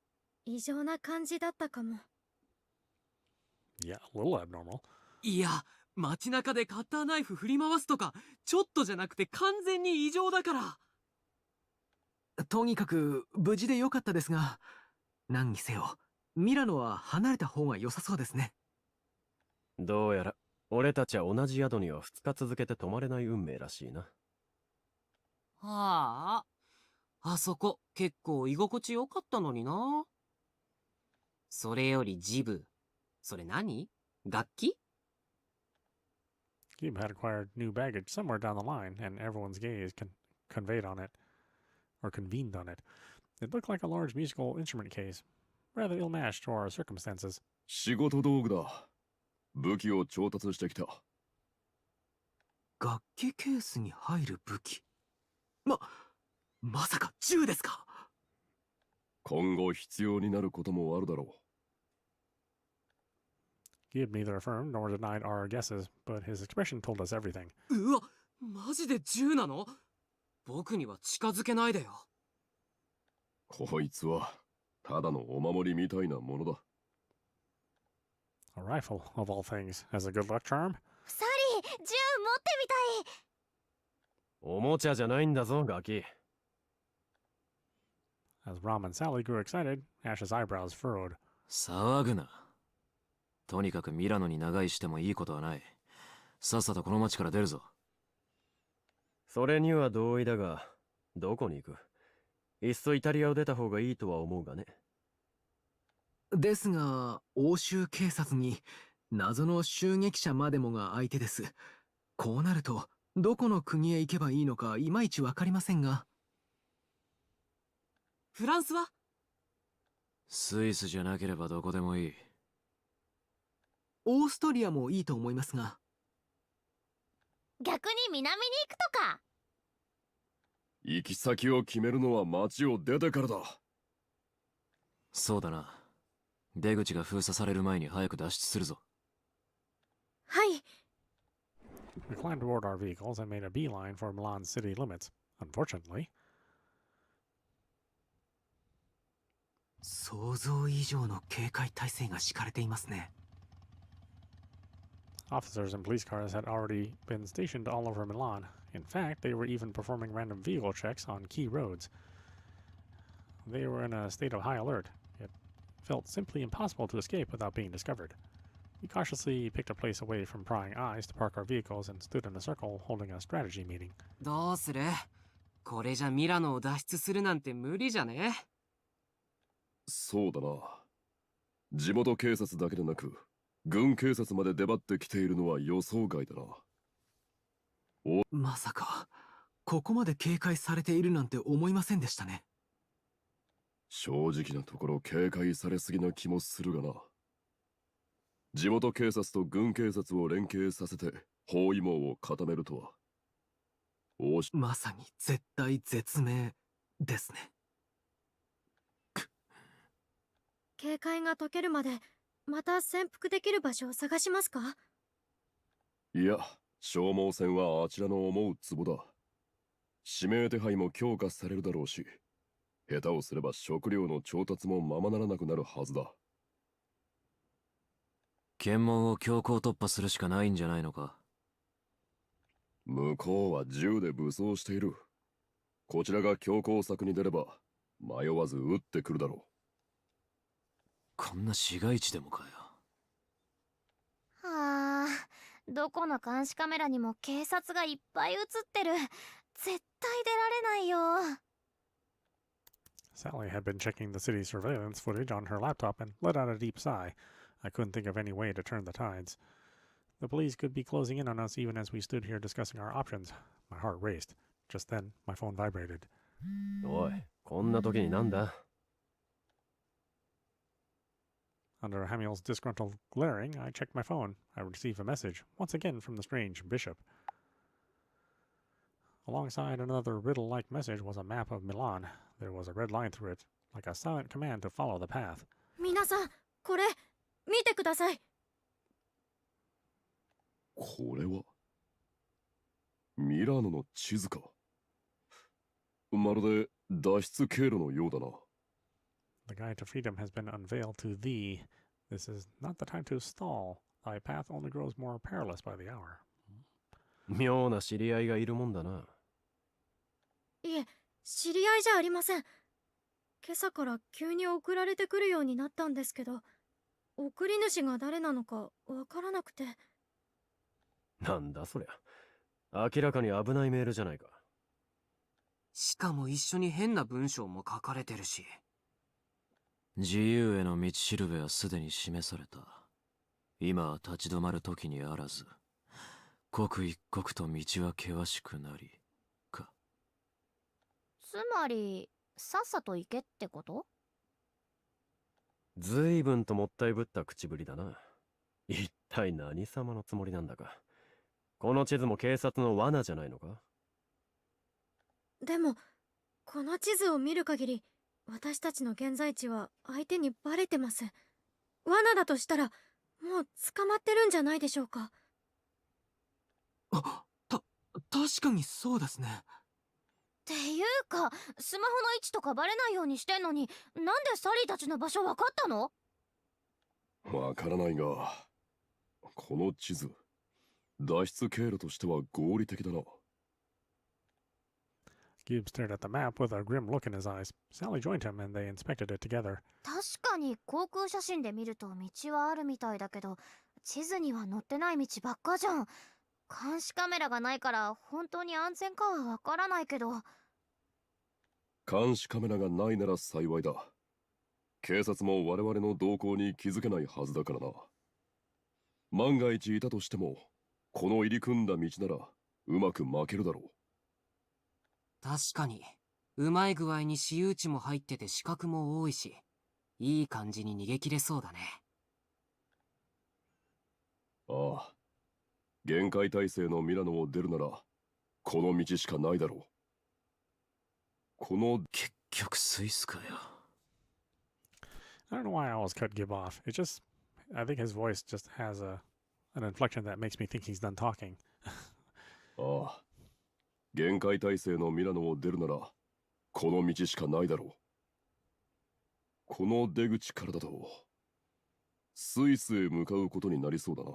異常な感じだったかも。Yeah, a little abnormal. いや、街中でカッターナイフ振り回すとか、ちょっとじゃなくて完全に異常だから。とにかく無事でよかったですが、何にせよミラノは離れた方が良さそうですね。どうやら俺たちは同じ宿には2日続けて泊まれない運命らしいな。はあそこ結構居心地良かったのにな。それよりジブ、それ何？楽器？ Gib had acquired new baggage somewhere down the line, and everyone's gaze convened on it. It looked like a large musical instrument case, rather ill-matched for our circumstances. 仕事道具だ。武器を調達してきた。楽器ケースに入る武器。まさか銃ですか？今後必要になることもあるだろう。Gib neither affirmed nor denied our guesses, but his expression told us everything. うわ、マジで銃なの？僕には近づけないでよ。こいつはただのお守りみたいなものだ。A rifle, of all things, as a good luck charm? サリー、銃持ってみたい。おもちゃじゃないんだぞ、ガキ。As Rom and Sally grew excited, Ash's eyebrows furrowed. 騒ぐな。とにかくミラノに長居してもいいことはない。さっさとこの町から出るぞ。それには同意だが、どこに行く？いっそイタリアを出た方がいいとは思うがね。ですが、欧州警察に謎の襲撃者までもが相手です。こうなると、どこの国へ行けばいいのかいまいちわかりませんが。フランスは？スイスじゃなければどこでもいい。オーストリアもいいと思いますが。逆に南に行くとか。行き先を決めるのは街を出てからだ。そうだな。出口が封鎖される前に早く脱出するぞ。はい。We climbed aboard our vehicles and made a beeline for Milan's city limits. Unfortunately, 想像以上の警戒態勢が敷かれていますね。officers and police cars had already been stationed all over Milan. In fact, they were even performing random vehicle checks on key roads. They were in a state of high alert. It felt simply impossible to escape without being discovered. We cautiously picked a place away from prying eyes to park our vehicles and stood in a circle holding a strategy meeting. どうする？これじゃミラノを脱出するなんて無理じゃね？そうだな。地元警察だけでなく、軍警察まで出張ってきているのは予想外だな。まさか、ここまで警戒されているなんて思いませんでしたね。正直なところ警戒されすぎな気もするがな。地元警察と軍警察を連携させて包囲網を固めるとは。まさに絶対絶命ですね。警戒が解けるまでまた潜伏できる場所を探しますか？いや、消耗戦はあちらの思うツボだ。指名手配も強化されるだろうし、下手をすれば食料の調達もままならなくなるはずだ。検問を強行突破するしかないんじゃないのか。向こうは銃で武装している。こちらが強攻策に出れば迷わず撃ってくるだろう。こんな市街地でもかよ。はあ、どこの監視カメラにも警察がいっぱい映ってる。絶対出られないよ。Sally had been checking the city's surveillance footage on her laptop and let out a deep sigh. I couldn't think of any way to turn the tides. The police could be closing in on us even as we stood here discussing our options. My heart raced. Just then, my phone vibrated. おい、こんな時になんだ？ Under Hamiel's disgruntled glaring, I checked my phone. I received a message, once again from the strange bishop. Alongside another riddle-like message was a map of Milan. There was a red line through it, like a silent command to follow the path. 皆さん、これ見てください。これはミラノの地図か。まるで脱出経路のようだな。The guide to freedom has been unveiled to thee. This is not the time to stall. Thy path only grows more perilous by the hour. 妙な知り合いがいるもんだな。いえ、知り合いじゃありません。今朝から急に送られてくるようになったんですけど、送り主が誰なのかわからなくて。なんだそりゃ。明らかに危ないメールじゃないか。しかも一緒に変な文章も書かれてるし。自由への道しるべはすでに示された。今は立ち止まる時にあらず、刻一刻と道は険しくなり、か。つまり、さっさと行けってこと？ずいぶんともったいぶった口ぶりだな。一体何様のつもりなんだか。この地図も警察の罠じゃないのか？でも、この地図を見る限り、私たちの現在地は相手にバレてます。罠だとしたら、もう捕まってるんじゃないでしょうか。確かにそうですね。っていうか、スマホの位置とかバレないようにしてんのに、なんでサリーたちの場所分かったの？わからないが、この地図、脱出経路としては合理的だな。Gibbs stared at the map with a grim look in his eyes. Sally joined him and they inspected it together. 確かに航空写真で見ると道はあるみたいだけど、地図には載ってない道ばっかじゃん。監視カメラがないから本当に安全かはわからないけど。監視カメラがないなら幸いだ。警察も我々の動向に気づけないはずだからな。万が一いたとしても、この入り組んだ道ならうまく負けるだろう。確かに、うまい具合に私有地も入ってて死角も多いし、いい感じに逃げ切れそうだね。ああ。厳戒態勢のミラノを出るなら、この道しかないだろう。この結局スイスかよ。I don't know why I always cut Gibb off. I think his voice just has an inflection that makes me think he's done talking. ああ。厳戒態勢のミラノを出るなら、この道しかないだろう。この出口からだと、スイスへ向かうことになりそうだな。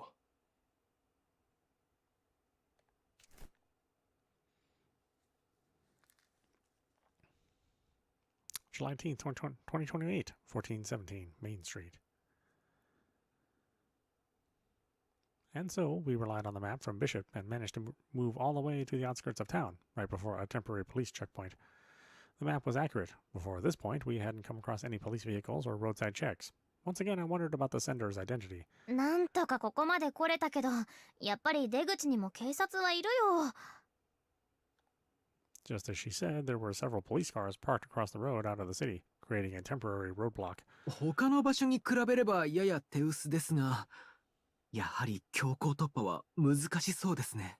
July 19th, 2028, 1417 Main Street. And so we relied on the map from Bishop and managed to move all the way to the outskirts of town, right before a temporary police checkpoint. The map was accurate. Before this point, we hadn't come across any police vehicles or roadside checks. Once again, I wondered about the sender's identity. なんとかここまで来れたけど、やっぱり出口にも警察はいるよ。Just as she said, there were several police cars parked across the road out of the city, creating a temporary roadblock. 他の場所に比べればやや手薄ですが、やはり強行突破は難しそうですね。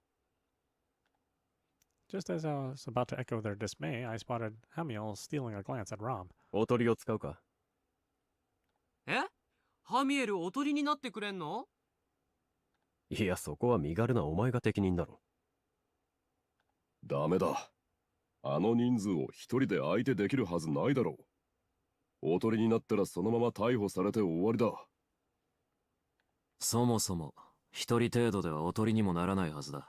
Just as I was about to echo their dismay, I spotted Hamiel stealing a glance at Rom. おとりを使うか？え？ハミエルおとりになってくれんの？いや、そこは身軽なお前が適任だろ。ダメだ。あの人数を一人で相手できるはずないだろう。おとりになったらそのまま逮捕されて終わりだ。そもそも一人程度ではおとりにもならないはずだ。っ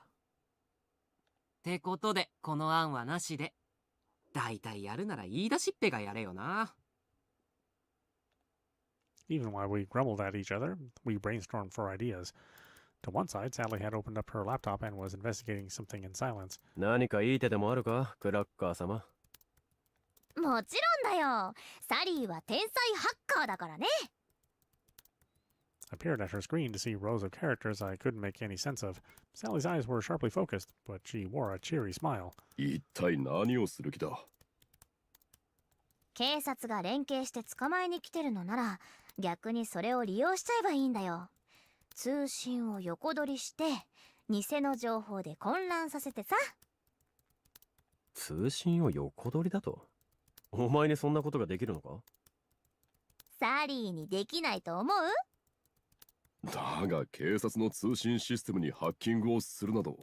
てことでこの案はなしで。だいたいやるなら言い出しっぺがやれよな。Even while we grumbled at each other, we brainstormed for ideas. To one side, Sally had opened up her laptop and was investigating something in silence. 何かいい手でもあるか、クラッカー様。もちろんだよ。サリーは天才ハッカーだからね。I peered at her screen to see rows of characters I couldn't make any sense of. Sally's eyes were sharply focused, but she wore a cheery smile. 一体何をする気だ？警察が連携して捕まえに来てるのなら、逆にそれを利用しちゃえばいいんだよ。通信を横取りして、偽の情報で混乱させてさ。通信を横取りだと？お前にそんなことができるのか？サリーにできないと思う？だが警察の通信システムにハッキングをするなど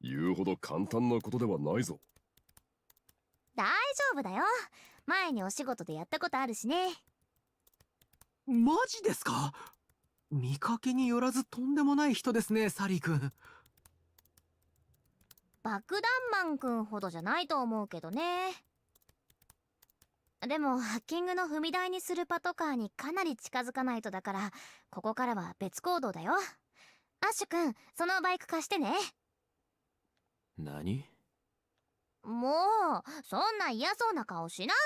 言うほど簡単なことではないぞ。大丈夫だよ。前にお仕事でやったことあるしね。マジですか？見かけによらずとんでもない人ですね、サリー君。爆弾マン君ほどじゃないと思うけどね。でもハッキングの踏み台にするパトカーにかなり近づかないとだから、ここからは別行動だよ。アッシュ君、そのバイク貸してね。何？もうそんな嫌そうな顔しない。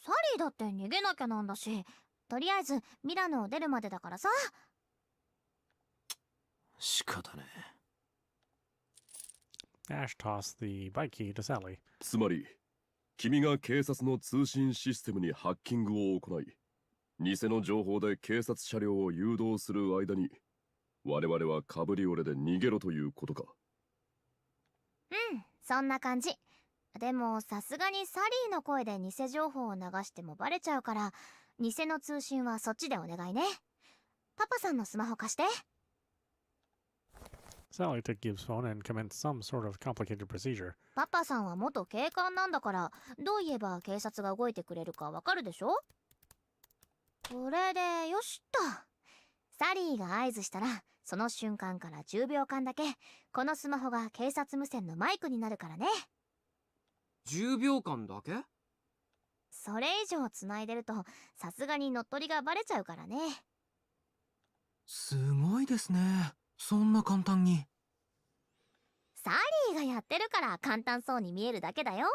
サリーだって逃げなきゃなんだし、とりあえずミラノを出るまでだからさ。仕方ねえ。Ash tossed the bike key to Sally. つまり君が警察の通信システムにハッキングを行い、偽の情報で警察車両を誘導する間に我々はカブリオレで逃げろということか。うん、そんな感じ。でもさすがにサリーの声で偽情報を流してもバレちゃうから、偽の通信はそっちでお願いね。パパさんのスマホ貸して。Sally took Gibbs' phone and commenced some sort of complicated procedure. パパさんは元警官なんだから、どう言えば警察が動いてくれるかわかるでしょ？これでよしっと。サリーが合図したら、その瞬間から10秒間だけこのスマホが警察無線のマイクになるからね。10秒間だけ？それ以上繋いでるとさすがに乗っ取りがバレちゃうからね。すごいですね、そんな簡単に。サリーがやってるから簡単そうに見えるだけだよ。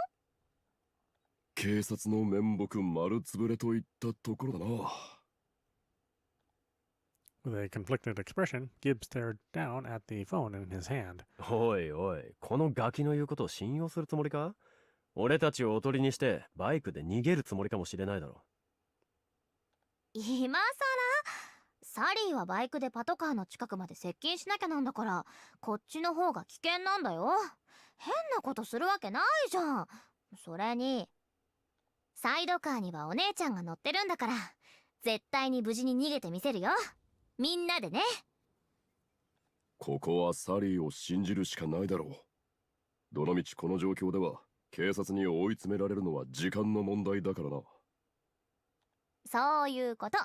警察の面目丸つぶれといったところだな。With a conflicted expression, Gibbs stared down at the phone in his hand. おいおい、このガキの言うことを信用するつもりか？俺たちをおとりにしてバイクで逃げるつもりかもしれないだろ。今さらサリーはバイクでパトカーの近くまで接近しなきゃなんだから、こっちの方が危険なんだよ。変なことするわけないじゃん。それにサイドカーにはお姉ちゃんが乗ってるんだから、絶対に無事に逃げてみせるよ。みんなでね。ここはサリーを信じるしかないだろう。どのみちこの状況では警察に追い詰められるのは時間の問題だからな。そういうこと。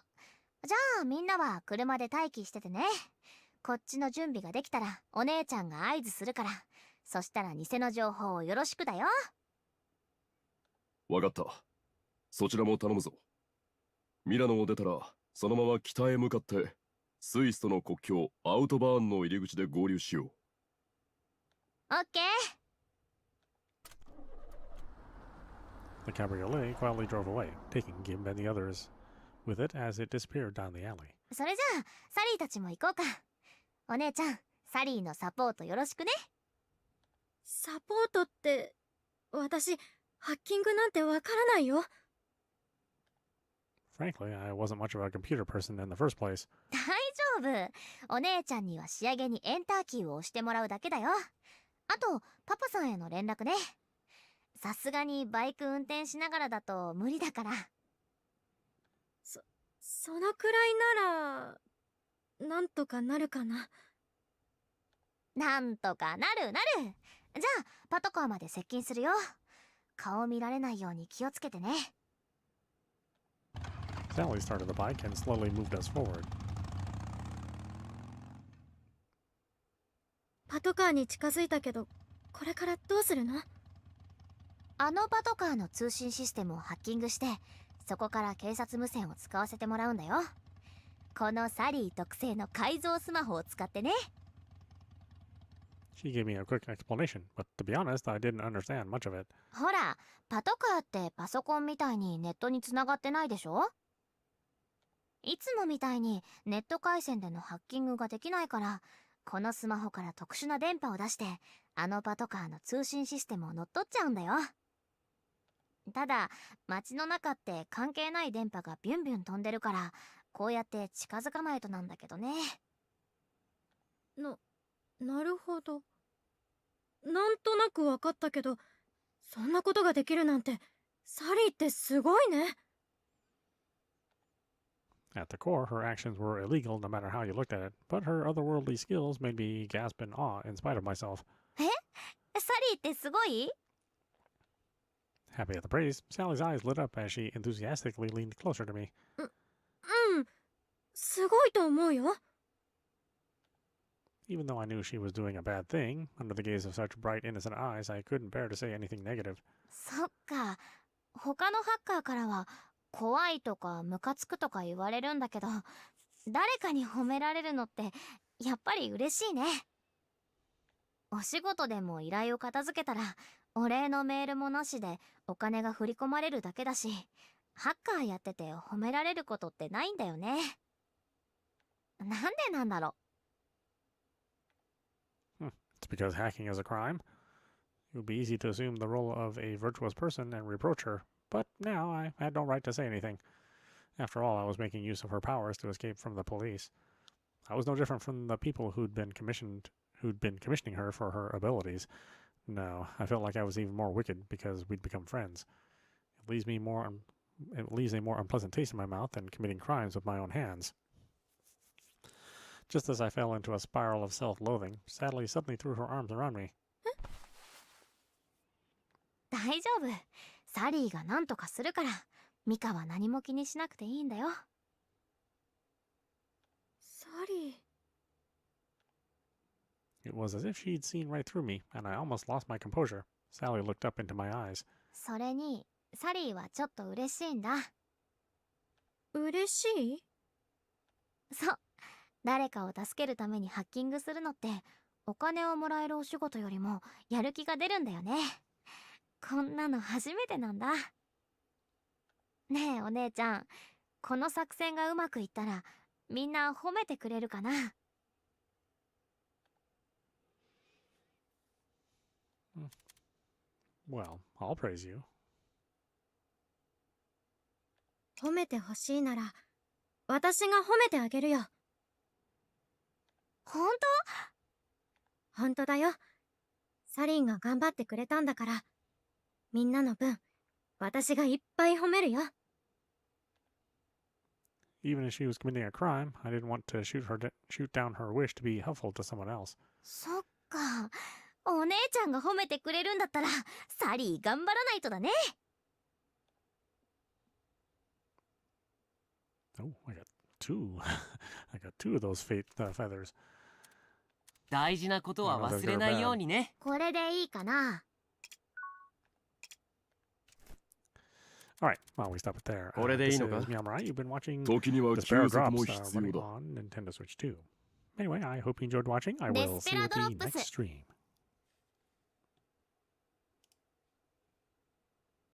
じゃあみんなは車で待機しててね。こっちの準備ができたらお姉ちゃんが合図するから、そしたら偽の情報をよろしくだよ。わかった。そちらも頼むぞ。ミラノを出たらそのまま北へ向かってスイスとの国境アウトバーンの入り口で合流しよう。オッケー。 The cabriolet quietly drove away, taking Gib and the others with it as it disappeared down the alley. それじゃあサリーたちも行こうか。お姉ちゃん、サリーのサポートよろしくね。サポートって、私ハッキングなんてわからないよ。 Frankly, I wasn't much of a computer person in the first place. 大丈夫。お姉ちゃんには仕上げにエンターキーを押してもらうだけだよ。あとパパさんへの連絡ね。さすがにバイク運転しながらだと無理だから。そのくらいならなんとかなるかな。なんとかなるなる。じゃあパトカーまで接近するよ。顔見られないように気をつけてね。 Sally started the bike and slowly moved us forward. パトカーに近づいたけど、これからどうするの？あのパトカーの通信システムをハッキングして、そこから警察無線を使わせてもらうんだよ。このサリー特製の改造スマホを使ってね。 She gave me a quick explanation, but to be honest, I didn't understand much of it. ほら、パトカーってパソコンみたいにネットにつながってないでしょ？いつもみたいにネット回線でのハッキングができないから、このスマホから特殊な電波を出して、あのパトカーの通信システムを乗っ取っちゃうんだよ。ただ、街の中って関係ない電波がビュンビュン飛んでるから、こうやって近づかないとなんだけどね。なるほど。なんとなくわかったけど、そんなことができるなんて、サリーってすごいね。 At the core, her actions were illegal no matter how you looked at it, but her otherworldly skills made me gasp in awe in spite of myself. え？サリーってすごい？ Happy at the praise, Sally's eyes lit up as she enthusiastically leaned closer to me. すごいと思うよ。 Even though I knew she was doing a bad thing, under the gaze of such bright, innocent eyes, I couldn't bear to say anything negative. そっか。他のハッカーからは、怖いとかムカつくとか言われるんだけど、誰かに褒められるのってやっぱり嬉しいね。お仕事でも依頼を片付けたらお礼のメールもなしでお金が振り込まれるだけだし、ハッカーやってて褒められることってないんだよね。なんでなんだろう。It's because hacking is a crime. It would be easy to assume the role of a virtuous person and reproach her. But now I had no right to say anything. After all, I was making use of her powers to escape from the police. I was no different from the people who'd been commissioning her for her abilities. No, I felt like I was even more wicked because we'd become friends. It leaves a more unpleasant taste in my mouth than committing crimes with my own hands. Just as I fell into a spiral of self-loathing, Sally suddenly threw her arms around me. 大丈夫。サリーが何とかするから、ミカは何も気にしなくていいんだよ。サリー。 It was as if she'd seen right through me, and I almost lost my composure. Sally looked up into my eyes. それに、サリーはちょっと嬉しいんだ。嬉しい？そう。誰かを助けるためにハッキングするのって、お金をもらえるお仕事よりもやる気が出るんだよね。こんなの初めてなんだ。ねえお姉ちゃん、この作戦がうまくいったらみんな褒めてくれるかな？ Well, I'll praise you. 褒めてほしいなら、私が褒めてあげるよ。本当？本当だよ。サリンが頑張ってくれたんだから、みんなの分、私がいっぱい褒めるよ。Even if she was committing a crime, I didn't want to shoot down her wish to be helpful to someone else. そっか。お姉ちゃんが褒めてくれるんだったら、サリー頑張らないとだね。Oh, I got two. I got two of those feathers. 大事なことは忘れないようにね。これでいいかな。Alright, well, we stop it there. これでいいのか？ This is meowmurai. You've been watching 時には Despera 休息も Drops 必要 running だ。 on Nintendo Switch 2. Anyway, I hope you enjoyed watching. I will see you Despera at the Drops next stream.